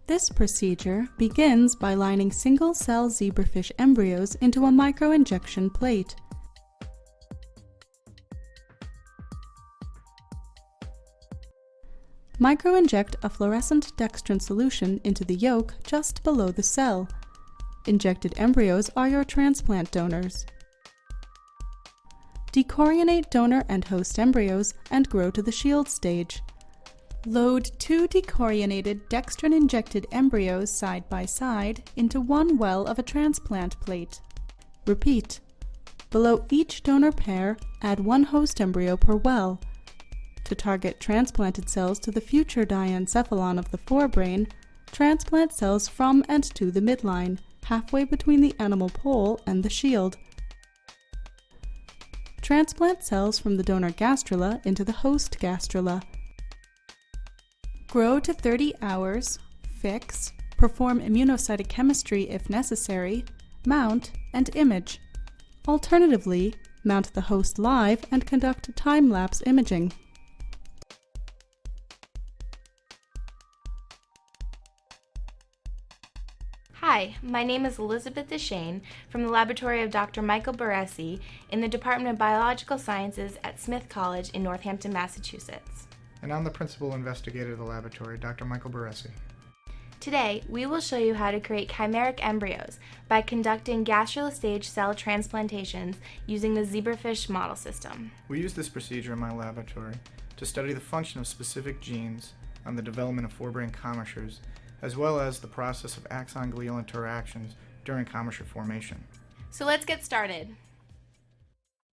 This procedure begins by lining single-cell zebrafish embryos into a microinjection plate. Microinject a fluorescent dextrin solution into the yolk just below the cell. Injected embryos are your transplant donors. Decorionate donor and host embryos and grow to the shield stage. Load 2 decorionated dextrin-injected embryos side by side into one well of a transplant plate. Repeat. Below each donor pair, add one host embryo per well. To target transplanted cells to the future diencephalon of the forebrain, transplant cells from and to the midline, halfway between the animal pole and the shield. Transplant cells from the donor gastrula into the host gastrula. Grow to 30 hours, fix, perform immunocytochemistry if necessary, mount, and image. Alternatively, mount the host live and conduct time-lapse imaging. Hi, my name is Elizabeth Deschene from the laboratory of Dr. Michael Barresi in the Department of Biological Sciences at Smith College in Northampton, Massachusetts. And I'm the principal investigator of the laboratory, Dr. Michael Barresi. Today, we will show you how to create chimeric embryos by conducting gastrula-stage cell transplantations using the Zebrafish model system. We use this procedure in my laboratory to study the function of specific genes on the development of forebrain commissures, as well as the process of axon-glial interactions during commissure formation. So let's get started.